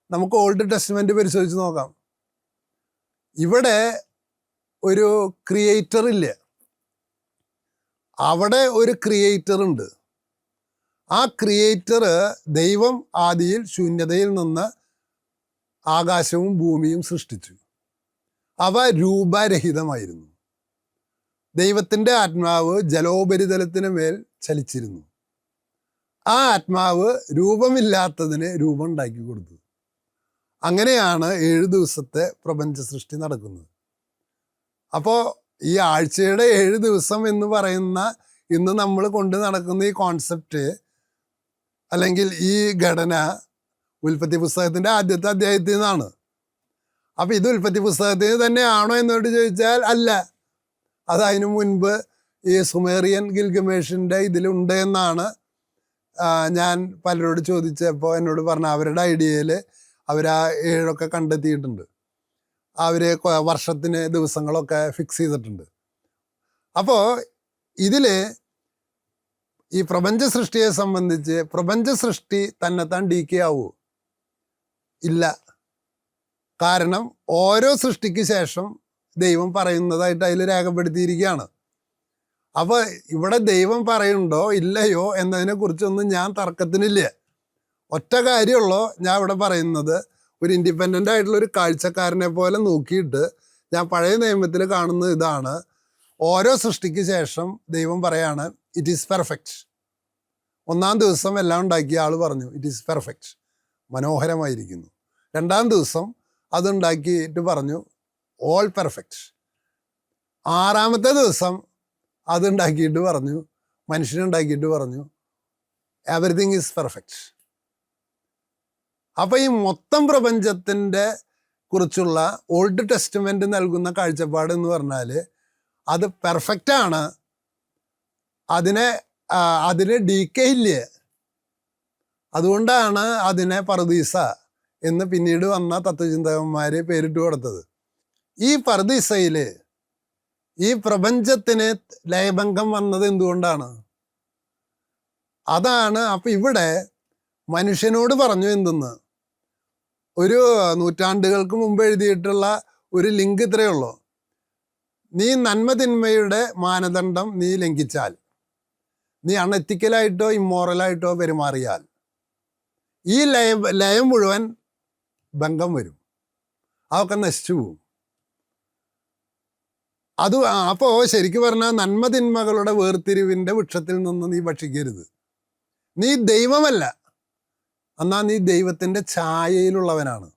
നമുക്ക് old testament പരിശോധിച്ച് നോക്കാം. ഇവിടെ ഒരു ക്രിയേറ്റർ ഇല്ല, അവിടെ ഒരു ക്രിയേറ്റർ ഉണ്ട്. ആ ക്രിയേറ്റർ ദൈവം ആദിയിൽ ശൂന്യതയിൽ നിന്ന് ആകാശവും ഭൂമിയും സൃഷ്ടിച്ചു. അവ രൂപരഹിതമായിരുന്നു. ദൈവത്തിൻ്റെ ആത്മാവ് ജലോപരിതലത്തിന് മേൽ ചലിച്ചിരുന്നു. ആ ആത്മാവ് രൂപമില്ലാത്തതിന് രൂപം ഉണ്ടാക്കി കൊടുത്തു. അങ്ങനെയാണ് 7 ദിവസത്തെ പ്രപഞ്ച സൃഷ്ടി നടക്കുന്നത്. അപ്പോൾ ഈ ആഴ്ചയുടെ 7 ദിവസം എന്ന് പറയുന്ന ഇന്ന് നമ്മൾ കൊണ്ട് നടക്കുന്ന ഈ കോൺസെപ്റ്റ് അല്ലെങ്കിൽ ഈ ഘടന ഉൽപ്പത്തി പുസ്തകത്തിൻ്റെ ആദ്യത്തെ അധ്യായത്തിൽ നിന്നാണ്. അപ്പം ഇത് ഉൽപ്പത്തി പുസ്തകത്തിൽ തന്നെയാണോ എന്നോട് ചോദിച്ചാൽ അല്ല, അത് അതിനു മുൻപ് ഈ സുമേറിയൻ ഗിൽഗമേഷിൻ്റെ ഇതിലുണ്ട് എന്നാണ് ഞാൻ പലരോട് ചോദിച്ചപ്പോൾ എന്നോട് പറഞ്ഞ അവരുടെ ഐഡിയയിൽ അവർ ആ 7 കണ്ടെത്തിയിട്ടുണ്ട്. അവർ വർഷത്തിന് ദിവസങ്ങളൊക്കെ ഫിക്സ് ചെയ്തിട്ടുണ്ട്. അപ്പോൾ ഇതിൽ ഈ പ്രപഞ്ച സൃഷ്ടിയെ സംബന്ധിച്ച് പ്രപഞ്ച സൃഷ്ടി തന്നെത്താൻ ഡീക്കേ ആവൂ? ഇല്ല. കാരണം ഓരോ സൃഷ്ടിക്ക് ശേഷം ദൈവം പറയുന്നതായിട്ട് അതിൽ രേഖപ്പെടുത്തിയിരിക്കുകയാണ്. അപ്പോൾ ഇവിടെ ദൈവം പറയുന്നുണ്ടോ ഇല്ലയോ എന്നതിനെ കുറിച്ചൊന്നും ഞാൻ തർക്കത്തിനില്ല. ഒറ്റ കാര്യമുള്ളൂ ഞാൻ ഇവിടെ പറയുന്നത്. ഒരു ഇൻഡിപെൻഡൻ്റ് ആയിട്ടുള്ള ഒരു കാഴ്ചക്കാരനെ പോലെ നോക്കിയിട്ട് ഞാൻ പഴയ നിയമത്തിൽ കാണുന്നത് ഇതാണ്. ഓരോ സൃഷ്ടിക്ക് ശേഷം ദൈവം പറയാണ് ഇറ്റ് ഈസ് പെർഫെക്റ്റ്. 1-ാം ദിവസം എല്ലാം ഉണ്ടാക്കിയ ആൾ പറഞ്ഞു ഇറ്റ് ഈസ് പെർഫെക്റ്റ്, മനോഹരമായിരിക്കുന്നു. 2-ാം ദിവസം അതുണ്ടാക്കിയിട്ട് പറഞ്ഞു ഓൾ പെർഫെക്റ്റ്. 6-ാമത്തെ ദിവസം അതുണ്ടാക്കിയിട്ട് പറഞ്ഞു, മനുഷ്യനുണ്ടാക്കിയിട്ട് പറഞ്ഞു എവറിത്തിങ് ഈസ് പെർഫെക്റ്റ്. അപ്പോൾ ഈ മൊത്തം പ്രപഞ്ചത്തിൻ്റെ കുറിച്ചുള്ള ഓൾഡ് ടെസ്റ്റ്മെൻറ്റ് നൽകുന്ന കാഴ്ചപ്പാട് എന്ന് പറഞ്ഞാൽ അത് പെർഫെക്റ്റാണ്. അതിന് ഡീക്കേ ഇല്ല. അതുകൊണ്ടാണ് അതിനെ പറുദീസ എന്ന് പിന്നീട് വന്ന തത്വചിന്തകന്മാർ പേരിട്ട് കൊടുത്തത്. ഈ പറുദീസയിൽ ഈ പ്രപഞ്ചത്തിന് ലയഭംഗം വന്നത് എന്തുകൊണ്ടാണ്? അതാണ്. അപ്പം ഇവിടെ മനുഷ്യനോട് പറഞ്ഞു എന്തെന്ന്, ഒരു നൂറ്റാണ്ടുകൾക്ക് മുമ്പ് എഴുതിയിട്ടുള്ള ഒരു ലിങ്ക് ഇത്രയേ ഉള്ളൂ. നീ നന്മ തിന്മയുടെ മാനദണ്ഡം നീ ലംഘിച്ചാൽ, നീ അൺഎത്തിക്കലായിട്ടോ ഇമ്മോറലായിട്ടോ പെരുമാറിയാൽ ഈ ലയം മുഴുവൻ ഭംഗം വരും, അതൊക്കെ നശിച്ചു പോവും. അപ്പോൾ ശരിക്കും പറഞ്ഞാൽ നന്മ തിന്മകളുടെ വേർതിരിവിൻ്റെ വൃക്ഷത്തിൽ നിന്ന് നീ ഭക്ഷിക്കരുത്. നീ ദൈവമല്ല, എന്നാൽ നീ ദൈവത്തിൻ്റെ ഛായയിലുള്ളവനാണ്.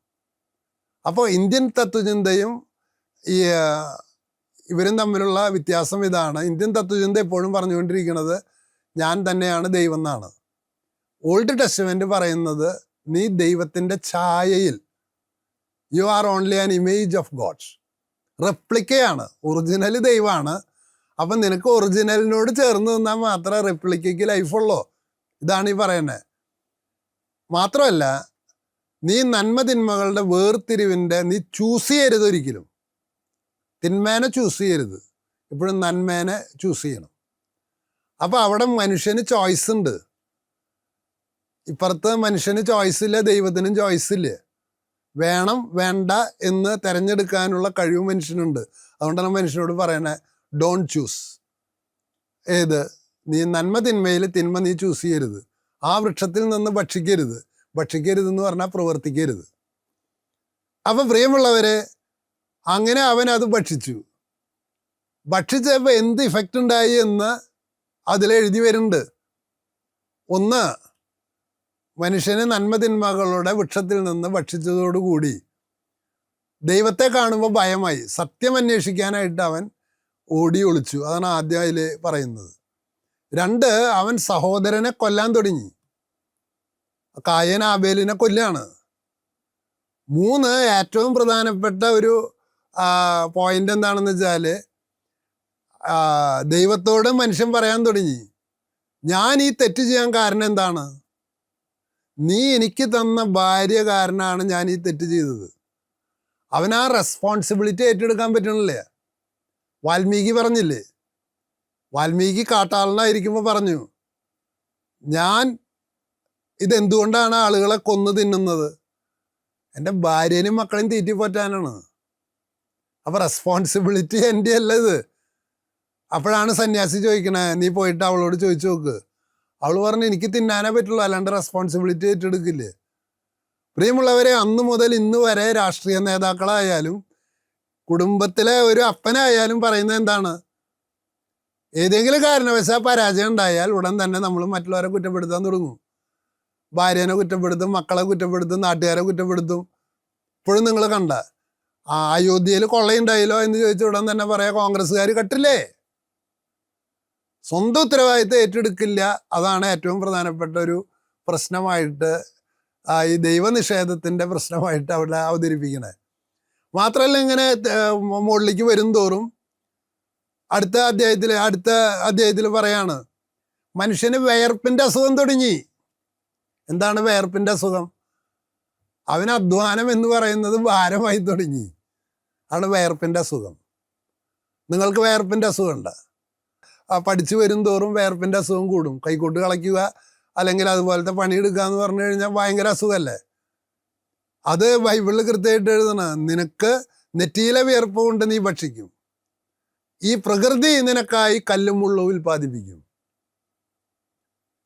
അപ്പോൾ ഇന്ത്യൻ തത്വചിന്തയും ഇവരും തമ്മിലുള്ള വ്യത്യാസം ഇതാണ്. ഇന്ത്യൻ തത്വചിന്ത എപ്പോഴും പറഞ്ഞുകൊണ്ടിരിക്കുന്നത് ഞാൻ തന്നെയാണ് ദൈവം എന്നാണ്. ഓൾഡ് ടെസ്റ്റ്മെൻറ്റ് പറയുന്നത് നീ ദൈവത്തിൻ്റെ ഛായയിൽ, you are only an image of God. റെപ്ലിക്കയാണ്, ഒറിജിനൽ ദൈവമാണ്. അപ്പം നിനക്ക് ഒറിജിനലിനോട് ചേർന്ന് നിന്നാൽ മാത്രമേ റെപ്ലിക്കയ്ക്ക് ലൈഫുള്ളൂ. ഇതാണ് ഈ പറയുന്നത്. മാത്രമല്ല നീ നന്മ തിന്മകളുടെ വേർതിരിവിൻ്റെ നീ ചൂസ് ചെയ്യരുത്. ഒരിക്കലും തിന്മേനെ ചൂസ് ചെയ്യരുത്, എപ്പോഴും നന്മേനെ ചൂസ് ചെയ്യണം. അപ്പോൾ അവിടെ മനുഷ്യന് ചോയ്സ് ഉണ്ട്. ഇപ്പുറത്ത് മനുഷ്യന് ചോയ്സ് ഇല്ല, ദൈവത്തിനും ചോയ്സ് ഇല്ല. വേണം വേണ്ട എന്ന് തിരഞ്ഞെടുക്കാനുള്ള കഴിവ് മനുഷ്യനുണ്ട്. അതുകൊണ്ടാണ് മനുഷ്യനോട് പറയണേ ഡോണ്ട് ചൂസ്. ഏത്? നീ നന്മ തിന്മയിൽ തിന്മ നീ ചൂസ് ചെയ്യരുത്. ആ വൃക്ഷത്തിൽ നിന്ന് ഭക്ഷിക്കരുത്. ഭക്ഷിക്കരുതെന്ന് പറഞ്ഞാൽ പ്രവർത്തിക്കരുത്. അപ്പം പ്രിയമുള്ളവരെ, അങ്ങനെ അവൻ അത് ഭക്ഷിച്ചു. ഭക്ഷിച്ചപ്പോൾ എന്ത് ഇഫക്റ്റ് ഉണ്ടായി എന്ന് അതിലെഴുതി വരുന്നുണ്ട്. ഒന്ന്, മനുഷ്യന് നന്മ തിന്മകളുടെ വൃക്ഷത്തിൽ നിന്ന് ഭക്ഷിച്ചതോടുകൂടി ദൈവത്തെ കാണുമ്പോൾ ഭയമായി. സത്യം അന്വേഷിക്കാനായിട്ട് അവൻ ഓടി ഒളിച്ചു. അതാണ് ആദ്യം അതിൽ പറയുന്നത്. 2, അവൻ സഹോദരനെ കൊല്ലാൻ തുടങ്ങി. കായൻ ആബേലിനെ കൊല്ലാണ്. 3, ഏറ്റവും പ്രധാനപ്പെട്ട ഒരു പോയിന്റ് എന്താണെന്ന് വെച്ചാൽ ദൈവത്തോട് മനുഷ്യൻ പറയാൻ തുടങ്ങി, ഞാൻ ഈ തെറ്റ് ചെയ്യാൻ കാരണം എന്താണ്? നീ എനിക്ക് തന്ന ഭാര്യ കാരനാണ് ഞാൻ ഈ തെറ്റ് ചെയ്തത്. അവൻ ആ റെസ്പോൺസിബിലിറ്റി ഏറ്റെടുക്കാൻ പറ്റണില്ലേ? വാൽമീകി പറഞ്ഞില്ലേ, വാൽമീകി കാട്ടാളനായിരിക്കുമ്പോൾ പറഞ്ഞു, ഞാൻ ഇതെന്തുകൊണ്ടാണ് ആളുകളെ കൊന്നു തിന്നുന്നത്? എൻ്റെ ഭാര്യനും മക്കളെയും തീറ്റിപ്പോറ്റാനാണ്. അപ്പോൾ റെസ്പോൺസിബിലിറ്റി എൻ്റെ അല്ല ഇത്. അപ്പോഴാണ് സന്യാസി ചോദിക്കണേ, നീ പോയിട്ട് അവളോട് ചോദിച്ചു നോക്ക്. അവൾ പറഞ്ഞു, എനിക്ക് തിന്നാനേ പറ്റുള്ളൂ, അല്ലാണ്ട് റെസ്പോൺസിബിലിറ്റി ഏറ്റെടുക്കില്ലേ. പ്രിയമുള്ളവരെ, അന്ന് മുതൽ ഇന്ന് വരെ രാഷ്ട്രീയ നേതാക്കളായാലും കുടുംബത്തിലെ ഒരു അപ്പനായാലും പറയുന്നത് എന്താണ്? ഏതെങ്കിലും കാരണവശാൽ പരാജയം ഉണ്ടായാൽ ഉടൻ തന്നെ നമ്മൾ മറ്റുള്ളവരെ കുറ്റപ്പെടുത്താൻ തുടങ്ങും. ഭാര്യനെ കുറ്റപ്പെടുത്തും, മക്കളെ കുറ്റപ്പെടുത്തും, നാട്ടുകാരെ കുറ്റപ്പെടുത്തും. ഇപ്പോഴും നിങ്ങൾ കണ്ട അയോധ്യയിൽ കൊള്ളയുണ്ടായില്ലോ എന്ന് ചോദിച്ച ഉടൻ തന്നെ പറയാം, കോൺഗ്രസ്സുകാർ കട്ടില്ലേ. സ്വന്തം ഉത്തരവാദിത്തം ഏറ്റെടുക്കില്ല. അതാണ് ഏറ്റവും പ്രധാനപ്പെട്ട ഒരു പ്രശ്നമായിട്ട് ഈ ദൈവനിഷേധത്തിൻ്റെ പ്രശ്നമായിട്ട് അവിടെ അവതരിപ്പിക്കണേ. മാത്രമല്ല, ഇങ്ങനെ മുകളിലേക്ക് വരും തോറും അടുത്ത അധ്യായത്തിൽ പറയാണ്, മനുഷ്യന് വിയർപ്പിൻ്റെ അസുഖം തുടങ്ങി. എന്താണ് വിയർപ്പിൻ്റെ അസുഖം? അവന് അധ്വാനം എന്ന് പറയുന്നത് ഭാരമായി തുടങ്ങി. ആണ് വിയർപ്പിൻ്റെ അസുഖം. നിങ്ങൾക്ക് വിയർപ്പിൻ്റെ അസുഖം ഉണ്ട്. പഠിച്ചു വരും തോറും വിയർപ്പിൻ്റെ അസുഖം കൂടും. കൈക്കോട്ട് കളയ്ക്കുക അല്ലെങ്കിൽ അതുപോലത്തെ പണിയെടുക്കുക എന്ന് പറഞ്ഞു കഴിഞ്ഞാൽ ഭയങ്കര അസുഖമല്ലേ. അത് ബൈബിളിൽ കൃത്യമായിട്ട് എഴുതണം, നിനക്ക് നെറ്റിയിലെ വിയർപ്പ് കൊണ്ട് നീ ഭക്ഷിക്കും. ഈ പ്രകൃതി നിനക്കായി കല്ലും മുള്ളും ഉൽപ്പാദിപ്പിക്കും.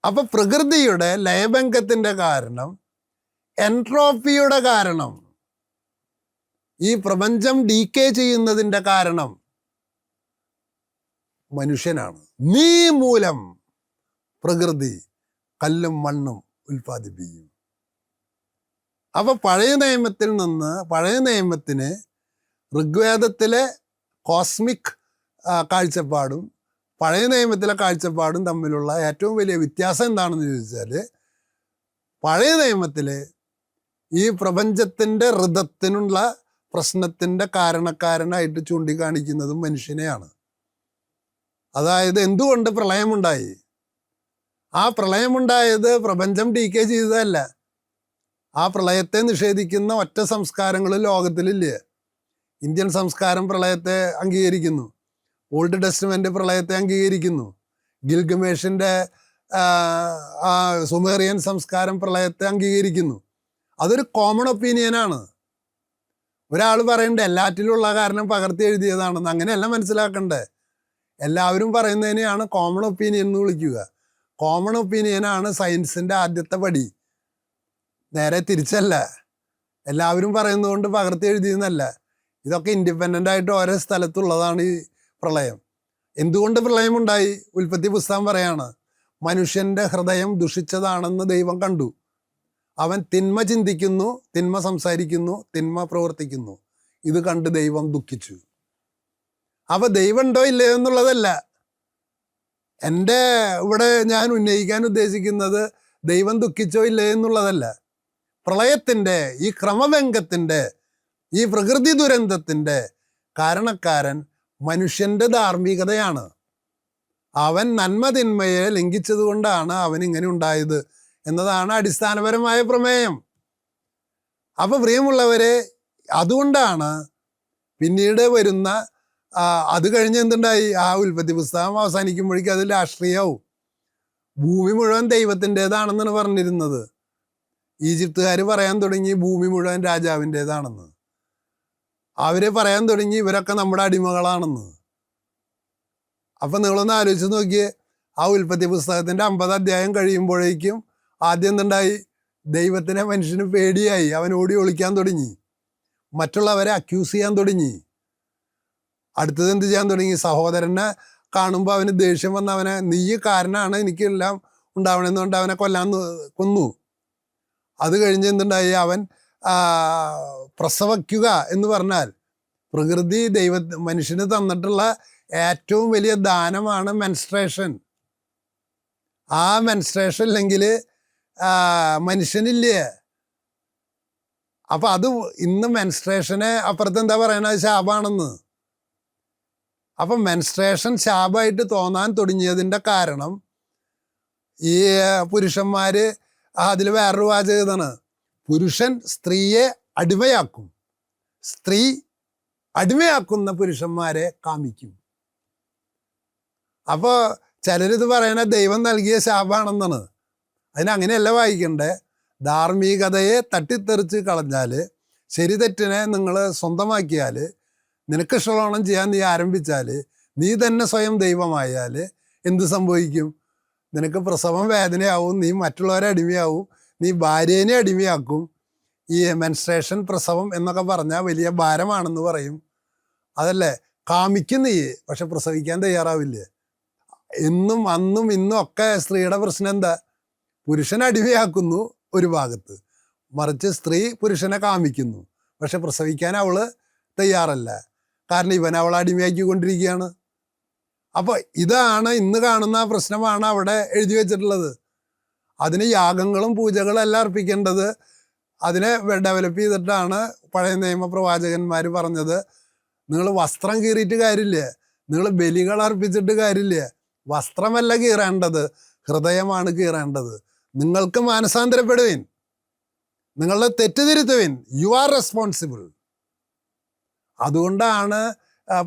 അപ്പൊ പ്രകൃതിയുടെ ലയഭംഗത്തിൻ്റെ കാരണം, എൻട്രോപ്പിയുടെ കാരണം, ഈ പ്രപഞ്ചം ഡീക്കേ ചെയ്യുന്നതിൻ്റെ കാരണം മനുഷ്യനാണ്. നീ മൂലം പ്രകൃതി കല്ലും മണ്ണും ഉൽപ്പാദിപ്പിക്കും. അപ്പൊ പഴയ നിയമത്തിന് ഋഗ്വേദത്തിലെ കോസ്മിക് കാഴ്ചപ്പാടും പഴയ നിയമത്തിലെ കാഴ്ചപ്പാടും തമ്മിലുള്ള ഏറ്റവും വലിയ വ്യത്യാസം എന്താണെന്ന് ചോദിച്ചാൽ, പഴയ നിയമത്തിൽ ഈ പ്രപഞ്ചത്തിൻ്റെ ഋതത്തിനുള്ള പ്രശ്നത്തിൻ്റെ കാരണക്കാരനായിട്ട് ചൂണ്ടിക്കാണിക്കുന്നതും മനുഷ്യനെയാണ്. അതായത് എന്തുകൊണ്ട് പ്രളയമുണ്ടായി? ആ പ്രളയമുണ്ടായത് പ്രപഞ്ചം ഡീക്കേ ചെയ്തതല്ല. ആ പ്രളയത്തെ നിഷേധിക്കുന്ന ഒറ്റ സംസ്കാരങ്ങളും ലോകത്തിലില്ല. ഇന്ത്യൻ സംസ്കാരം പ്രളയത്തെ അംഗീകരിക്കുന്നു, ഓൾഡ് ടെസ്റ്റ്മെന്റ് പ്രളയത്തെ അംഗീകരിക്കുന്നു, ഗിൽഗമേഷിൻ്റെ സുമേറിയൻ സംസ്കാരം പ്രളയത്തെ അംഗീകരിക്കുന്നു. അതൊരു കോമൺ ഒപ്പീനിയനാണ്. ഒരാൾ പറയണ്ടേ എല്ലാറ്റിലുള്ള കാരണം പകർത്തി എഴുതിയതാണെന്ന്. അങ്ങനെയല്ല മനസ്സിലാക്കണ്ടേ. എല്ലാവരും പറയുന്നതിനെയാണ് കോമൺ ഒപ്പീനിയൻ എന്ന് വിളിക്കുക. കോമൺ ഒപ്പീനിയനാണ് സയൻസിൻ്റെ ആദ്യത്തെ പടി. നേരെ തിരിച്ചല്ല. എല്ലാവരും പറയുന്നതുകൊണ്ട് പകർത്തി എഴുതിയെന്നല്ല. ഇതൊക്കെ ഇൻഡിപെൻഡൻ്റ് ആയിട്ട് ഓരോ സ്ഥലത്തുള്ളതാണ് ഈ പ്രളയം. എന്തുകൊണ്ട് പ്രളയമുണ്ടായി? ഉൽപ്പത്തി പുസ്തകം പറയാണ്, മനുഷ്യൻ്റെ ഹൃദയം ദുഷിച്ചതാണെന്ന് ദൈവം കണ്ടു. അവൻ തിന്മ ചിന്തിക്കുന്നു, തിന്മ സംസാരിക്കുന്നു, തിന്മ പ്രവർത്തിക്കുന്നു. ഇത് കണ്ട് ദൈവം ദുഃഖിച്ചു. അപ്പോൾ ദൈവം ഉണ്ടോ ഇല്ലയോ എന്നുള്ളതല്ല എൻ്റെ ഇവിടെ ഞാൻ ഉന്നയിക്കാൻ ഉദ്ദേശിക്കുന്നത്. ദൈവം ദുഃഖിച്ചോ ഇല്ലയോ എന്നുള്ളതല്ല. പ്രളയത്തിൻ്റെ, ഈ ക്രമഭംഗത്തിൻ്റെ, ഈ പ്രകൃതി ദുരന്തത്തിൻ്റെ കാരണക്കാരൻ മനുഷ്യൻ്റെ ധാർമ്മികതയാണ്. അവൻ നന്മ തിന്മയെ ലംഘിച്ചത് കൊണ്ടാണ് അവൻ ഇങ്ങനെ ഉണ്ടായത് എന്നതാണ് അടിസ്ഥാനപരമായ പ്രമേയം. അപ്പോൾ പ്രിയമുള്ളവരെ, അതുകൊണ്ടാണ് പിന്നീട് വരുന്ന അത് കഴിഞ്ഞ് എന്തുണ്ടായി? ആ ഉൽപ്പത്തി പുസ്തകം അവസാനിക്കുമ്പോഴേക്കും അത് രാഷ്ട്രീയവും. ഭൂമി മുഴുവൻ ദൈവത്തിൻ്റെതാണെന്നാണ് പറഞ്ഞിരുന്നത്. ഈജിപ്തുകാർ പറയാൻ തുടങ്ങി ഭൂമി മുഴുവൻ രാജാവിൻ്റെതാണെന്ന്. അവർ പറയാൻ തുടങ്ങി ഇവരൊക്കെ നമ്മുടെ അടിമകളാണെന്ന്. അപ്പം നിങ്ങളൊന്ന് ആലോചിച്ച് നോക്കിയേ, ആ ഉൽപ്പത്തി പുസ്തകത്തിൻ്റെ 50 അധ്യായം കഴിയുമ്പോഴേക്കും ആദ്യം എന്തുണ്ടായി? ദൈവത്തിനെ മനുഷ്യന് പേടിയായി. അവൻ ഓടി ഒളിക്കാൻ തുടങ്ങി, മറ്റുള്ളവരെ അക്യൂസ് ചെയ്യാൻ തുടങ്ങി. അടുത്തത് എന്ത് ചെയ്യാൻ തുടങ്ങി? സഹോദരനെ കാണുമ്പോൾ അവന് ദേഷ്യം വന്ന് അവനെ, നീ കാരനാണ് എനിക്കെല്ലാം ഉണ്ടാവണമെന്ന് കൊണ്ട് അവനെ കൊന്നു. അത് കഴിഞ്ഞ് എന്തുണ്ടായി? അവൻ പ്രസവിക്കുക എന്ന് പറഞ്ഞാൽ പ്രകൃതി മനുഷ്യന് തന്നിട്ടുള്ള ഏറ്റവും വലിയ ദാനമാണ് മെൻസ്ട്രേഷൻ. ആ മെൻസ്ട്രേഷൻ ഇല്ലെങ്കിൽ മനുഷ്യനില്ലേ. അപ്പം അത് ഇന്ന് മെൻസ്ട്രേഷനെ അപ്പുറത്ത് എന്താ പറയണത്? ശാപാണെന്ന്. അപ്പം മെൻസ്ട്രേഷൻ ശാപമായിട്ട് തോന്നാൻ തുടങ്ങിയതിൻ്റെ കാരണം ഈ പുരുഷന്മാർ, അതിൽ വേറൊരു വാചകതാണ്, പുരുഷൻ സ്ത്രീയെ അടിമയാക്കും, സ്ത്രീ അടിമയാക്കുന്ന പുരുഷന്മാരെ കാമിക്കും. അപ്പോൾ ചിലരിത് പറയണ ദൈവം നൽകിയ ശാപമാണെന്നാണ്. അതിനങ്ങനെയല്ല വായിക്കണ്ടേ. ധാർമ്മികതയെ തട്ടിത്തെറിച്ച് കളഞ്ഞാൽ ശരി തെറ്റിനെ നിങ്ങൾ സ്വന്തമാക്കിയാൽ, നിനക്ക് ഇഷ്ടമുള്ളോണം ചെയ്യാൻ നീ ആരംഭിച്ചാൽ, നീ തന്നെ സ്വയം ദൈവമായാൽ എന്ത് സംഭവിക്കും? നിനക്ക് പ്രസവം വേദനയാവും, നീ മറ്റുള്ളവരെ അടിമയാവും, നീ ഭാര്യേനെ അടിമയാക്കും. ഈ മെൻസ്ട്രേഷൻ, പ്രസവം എന്നൊക്കെ പറഞ്ഞാൽ വലിയ ഭാരമാണെന്ന് പറയും. അതല്ലേ, കാമിക്കും നീ, പക്ഷെ പ്രസവിക്കാൻ തയ്യാറാവില്ലേ? ഇന്നും അന്നും ഇന്നും ഒക്കെ സ്ത്രീയുടെ പ്രശ്നം എന്താ? പുരുഷൻ അടിമയാക്കുന്നു ഒരു ഭാഗത്ത്, മറിച്ച് സ്ത്രീ പുരുഷനെ കാമിക്കുന്നു, പക്ഷെ പ്രസവിക്കാൻ അവള് തയ്യാറല്ല. കാരണം ഇവൻ അവളെ അടിമയാക്കിക്കൊണ്ടിരിക്കുകയാണ്. അപ്പോൾ ഇതാണ് ഇന്ന് കാണുന്ന പ്രശ്നമാണ് അവിടെ എഴുതി വെച്ചിട്ടുള്ളത്. അതിന് യാഗങ്ങളും പൂജകളും എല്ലാം അർപ്പിക്കേണ്ടത്. അതിനെ ഡെവലപ്പ് ചെയ്തിട്ടാണ് പഴയ നിയമ പ്രവാചകന്മാർ പറഞ്ഞത്, നിങ്ങൾ വസ്ത്രം കീറിയിട്ട് കാര്യമില്ല, നിങ്ങൾ ബലികൾ അർപ്പിച്ചിട്ട് കാര്യമില്ല. വസ്ത്രമല്ല കീറേണ്ടത്, ഹൃദയമാണ് കീറേണ്ടത്. നിങ്ങൾക്ക് മാനസാന്തരപ്പെടുവിൻ, നിങ്ങളുടെ തെറ്റുതിരുത്തുവിൻ. You are responsible. അതുകൊണ്ടാണ്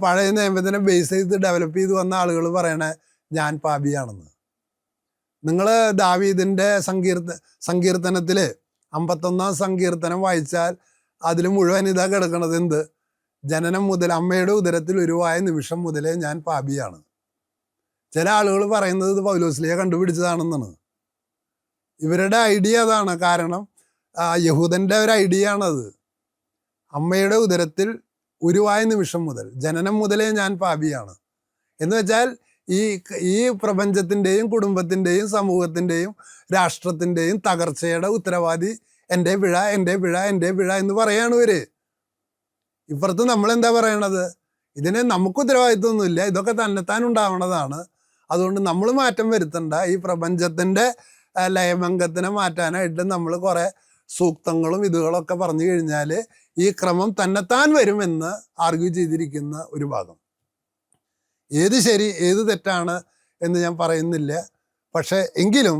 പഴയ നിയമത്തിനെ ബേസ് ചെയ്ത് ഡെവലപ്പ് ചെയ്ത് വന്ന ആളുകൾ പറയണേ ഞാൻ പാപിയാണെന്ന്. നിങ്ങൾ ദാവീദിൻ്റെ സങ്കീർത്തനത്തിൽ 51-ാം സങ്കീർത്തനം വായിച്ചാൽ അതിൽ മുഴുവൻ ഇതാ കിടക്കണത്. എന്ത്? ജനനം മുതൽ, അമ്മയുടെ ഉദരത്തിൽ ഉരുവായ നിമിഷം മുതലേ ഞാൻ പാപിയാണ്. ചില ആളുകൾ പറയുന്നത് ഇത് പൗലോസ്ലിയ കണ്ടുപിടിച്ചതാണെന്നാണ്. ഇവരുടെ ഐഡിയ അതാണ്. കാരണം യഹൂദൻ്റെ ഒരു ഐഡിയ ആണത്. അമ്മയുടെ ഉദരത്തിൽ ഉരുവായ നിമിഷം മുതൽ, ജനനം മുതലേ ഞാൻ പാപിയാണ് എന്ന് വെച്ചാൽ ഈ പ്രപഞ്ചത്തിൻ്റെയും കുടുംബത്തിൻ്റെയും സമൂഹത്തിൻ്റെയും രാഷ്ട്രത്തിൻ്റെയും തകർച്ചയുടെ ഉത്തരവാദി എൻ്റെ പിഴ, എൻ്റെ പിഴ, എൻ്റെ പിഴ എന്ന് പറയാണ് ഇവര്. ഇപ്പുറത്ത് നമ്മളെന്താ പറയണത്? ഇതിന് നമുക്ക് ഉത്തരവാദിത്വമൊന്നുമില്ല, ഇതൊക്കെ തന്നെത്താൻ ഉണ്ടാവണതാണ്. അതുകൊണ്ട് നമ്മൾ മാറ്റം വരുത്തണ്ട. ഈ പ്രപഞ്ചത്തിൻ്റെ ലയമംഗത്തിനെ മാറ്റാനായിട്ട് നമ്മൾ കുറേ സൂക്തങ്ങളും ഇതുകളൊക്കെ പറഞ്ഞു കഴിഞ്ഞാൽ ഈ ക്രമം തന്നെത്താൻ വരുമെന്ന് ആർഗ്യൂ ചെയ്തിരിക്കുന്ന ഒരു ഭാഗം. ഏത് ശരി ഏത് തെറ്റാണ് എന്ന് ഞാൻ പറയുന്നില്ല. പക്ഷേ എങ്കിലും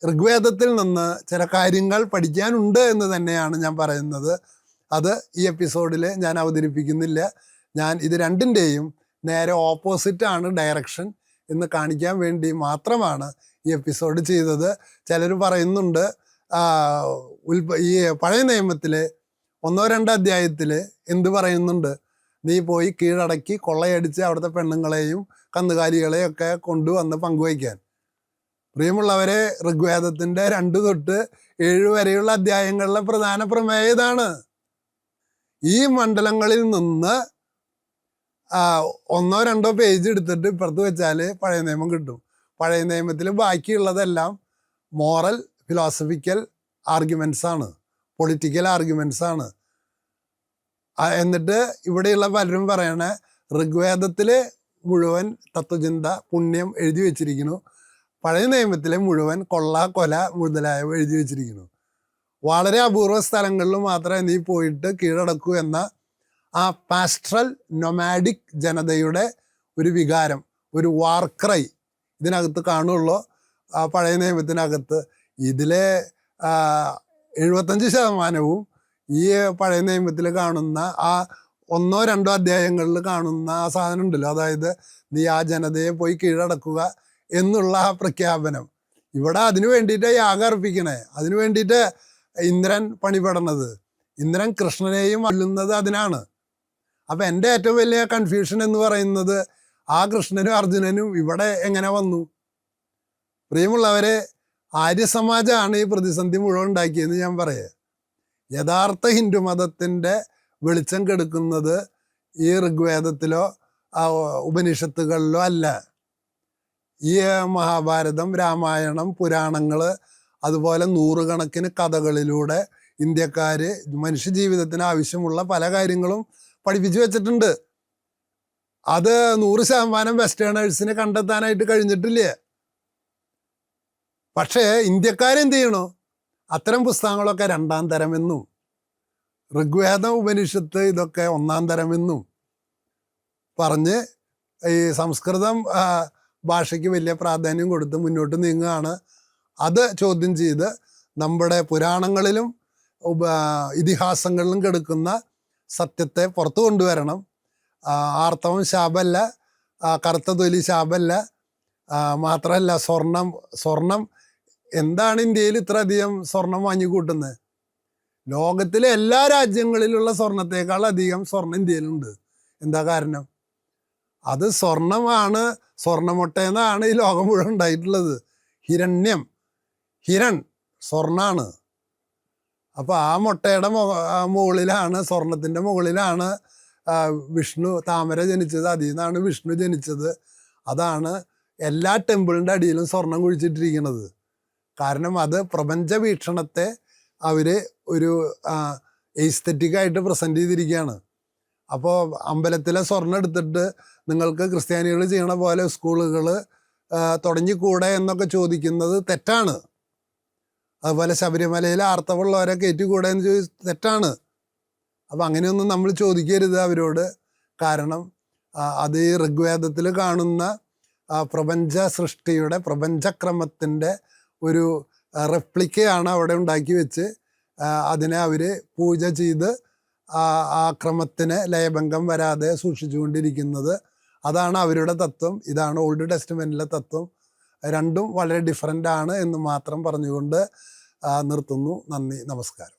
ഋഗ്വേദത്തിൽ നിന്ന് ചില കാര്യങ്ങൾ പഠിക്കാനുണ്ട് എന്ന് തന്നെയാണ് ഞാൻ പറയുന്നത്. അത് ഈ എപ്പിസോഡിൽ ഞാൻ അവതരിപ്പിക്കുന്നില്ല. ഞാൻ ഇത് രണ്ടിൻ്റെയും നേരെ ഓപ്പോസിറ്റാണ് ഡയറക്ഷൻ എന്ന് കാണിക്കാൻ വേണ്ടി മാത്രമാണ് ഈ എപ്പിസോഡ് ചെയ്തത്. ചിലർ പറയുന്നുണ്ട് ഈ പഴയ നിയമത്തിൽ 1-2 അധ്യായത്തിൽ എന്ത് പറയുന്നുണ്ട്? നീ പോയി കീഴടക്കി കൊള്ളയടിച്ച് അവിടുത്തെ പെണ്ണുങ്ങളെയും കന്നുകാലികളെയും ഒക്കെ കൊണ്ടുവന്ന് പങ്കുവയ്ക്കാൻ. പ്രിയമുള്ളവരെ, ഋഗ്വേദത്തിൻ്റെ 2 തൊട്ട് 7 വരെയുള്ള അധ്യായങ്ങളിലെ പ്രധാന പ്രമേയം ഇതാണ്. ഈ മണ്ഡലങ്ങളിൽ നിന്ന് 1-2 പേജ് എടുത്തിട്ട് ഇപ്പുറത്ത് വെച്ചാൽ പഴയ നിയമം കിട്ടും. പഴയ നിയമത്തിൽ ബാക്കിയുള്ളതെല്ലാം മോറൽ, ഫിലോസഫിക്കൽ ആർഗ്യുമെൻസ് ആണ്, പൊളിറ്റിക്കൽ ആർഗ്യുമെൻസ് ആണ്. എന്നിട്ട് ഇവിടെയുള്ള പലരും പറയണ ഋഗ്വേദത്തിൽ മുഴുവൻ തത്വചിന്ത, പുണ്യം എഴുതി വെച്ചിരിക്കുന്നു, പഴയ നിയമത്തിലെ മുഴുവൻ കൊള്ള, കൊല മുതലായവ എഴുതി വെച്ചിരിക്കുന്നു. വളരെ അപൂർവ സ്ഥലങ്ങളിൽ മാത്രമേ നീ പോയിട്ട് കീഴടക്കൂ എന്ന ആ പാസ്ട്രൽ നൊമാഡിക് ജനതയുടെ ഒരു വികാരം, ഒരു വാർക്രൈ ഇതിനകത്ത് കാണുള്ളൂ. പഴയ നിയമത്തിനകത്ത് ഇതിലെ 75% ഈ പഴയ നിയമത്തിൽ കാണുന്ന ആ 1-2 അധ്യായങ്ങളിൽ കാണുന്ന ആ സാധനം ഉണ്ടല്ലോ, അതായത് നീ ആ ജനതയെ പോയി കീഴടക്കുക എന്നുള്ള ആ പ്രഖ്യാപനം. ഇവിടെ അതിനു വേണ്ടിയിട്ട് യാഗം അർപ്പിക്കണേ, അതിനു വേണ്ടിയിട്ട് ഇന്ദ്രൻ പണിപ്പെടണത്, ഇന്ദ്രൻ കൃഷ്ണനെയും അല്ലുന്നത് അതിനാണ്. അപ്പം എൻ്റെ ഏറ്റവും വലിയ കൺഫ്യൂഷൻ എന്ന് പറയുന്നത് ആ കൃഷ്ണനും അർജുനനും ഇവിടെ എങ്ങനെ വന്നു? പ്രിയമുള്ളവരെ, ആര്യസമാജമാണ് ഈ പ്രതിസന്ധി മുഴുവൻ ഉണ്ടാക്കിയെന്ന് ഞാൻ പറയാം. യഥാർത്ഥ ഹിന്ദുമതത്തിൻ്റെ വെളിച്ചം കെടുക്കുന്നത് ഈ ഋഗ്വേദത്തിലോ ഉപനിഷത്തുകളിലോ അല്ല. ഈ മഹാഭാരതം, രാമായണം, പുരാണങ്ങൾ, അതുപോലെ 100 കണക്കിന് കഥകളിലൂടെ ഇന്ത്യക്കാർ മനുഷ്യജീവിതത്തിന് ആവശ്യമുള്ള പല കാര്യങ്ങളും പഠിപ്പിച്ചു വെച്ചിട്ടുണ്ട്. അത് 100% വെസ്റ്റേണേഴ്സിന് കണ്ടെത്താനായിട്ട് കഴിഞ്ഞിട്ടില്ല. പക്ഷേ ഇന്ത്യക്കാരെന്ത് ചെയ്യണോ? അത്തരം പുസ്തകങ്ങളൊക്കെ 2-ാം തരമെന്നും ഋഗ്വേദം, ഉപനിഷത്ത് ഇതൊക്കെ 1-ാം തരമെന്നും പറഞ്ഞ് ഈ സംസ്കൃതം ഭാഷയ്ക്ക് വലിയ പ്രാധാന്യം കൊടുത്ത് മുന്നോട്ട് നീങ്ങുകയാണ്. അത് ചോദ്യം ചെയ്ത് നമ്മുടെ പുരാണങ്ങളിലും ഇതിഹാസങ്ങളിലും കിടക്കുന്ന സത്യത്തെ പുറത്തു കൊണ്ടുവരണം. ആർത്തവം ശാപമല്ല, കറുത്ത തൊലി ശാപമല്ല, മാത്രമല്ല സ്വർണം എന്താണ് ഇന്ത്യയിൽ ഇത്ര അധികം സ്വർണം വാങ്ങിക്കൂട്ടുന്നത്? ലോകത്തിലെ എല്ലാ രാജ്യങ്ങളിലുള്ള സ്വർണത്തേക്കാൾ അധികം സ്വർണം ഇന്ത്യയിലുണ്ട്. എന്താ കാരണം? അത് സ്വർണമാണ്, സ്വർണ്ണമുട്ടയെന്നാണ് ഈ ലോകം മുഴുവൻ ഉണ്ടായിട്ടുള്ളത്. ഹിരൺ സ്വർണ്ണാണ്. അപ്പോൾ ആ മുട്ടയുടെ മുകളിലാണ്, സ്വർണത്തിൻ്റെ മുകളിലാണ് വിഷ്ണു താമര ജനിച്ചത്. അതിൽ നിന്നാണ് വിഷ്ണു ജനിച്ചത്. അതാണ് എല്ലാ ടെമ്പിളിൻ്റെ അടിയിലും സ്വർണം കുഴിച്ചിട്ടിരിക്കുന്നത്. കാരണം അത് പ്രപഞ്ച വീക്ഷണത്തെ അവർ ഒരു എസ്തെറ്റിക്കായിട്ട് പ്രസൻറ്റ് ചെയ്തിരിക്കുകയാണ്. അപ്പോൾ അമ്പലത്തിലെ സ്വർണ്ണം എടുത്തിട്ട് നിങ്ങൾക്ക് ക്രിസ്ത്യാനികൾ ചെയ്യണ പോലെ സ്കൂളുകൾ തുടങ്ങിക്കൂടെ എന്നൊക്കെ ചോദിക്കുന്നത് തെറ്റാണ്. അതുപോലെ ശബരിമലയിൽ ആർത്തവമുള്ളവരെ കയറ്റിക്കൂടെ എന്ന് തെറ്റാണ്. അപ്പം അങ്ങനെയൊന്നും നമ്മൾ ചോദിക്കരുത് അവരോട്. കാരണം അത് ഈ ഋഗ്വേദത്തിൽ കാണുന്ന പ്രപഞ്ച സൃഷ്ടിയുടെ പ്രപഞ്ചക്രമത്തിൻ്റെ ഒരു റെപ്ലിക്കയാണ് അവിടെ ഉണ്ടാക്കി വെച്ച് അതിനെ അവർ പൂജ ചെയ്ത് ആ ക്രമത്തിന് ലയഭംഗം വരാതെ സൂക്ഷിച്ചുകൊണ്ടിരിക്കുന്നത്. അതാണ് അവരുടെ തത്വം. ഇതാണ് ഓൾഡ് ടെസ്റ്റ്മെൻറ്റിലെ തത്വം. രണ്ടും വളരെ ഡിഫറൻ്റ് ആണ് എന്ന് മാത്രം പറഞ്ഞുകൊണ്ട് നിർത്തുന്നു. നന്ദി, നമസ്കാരം.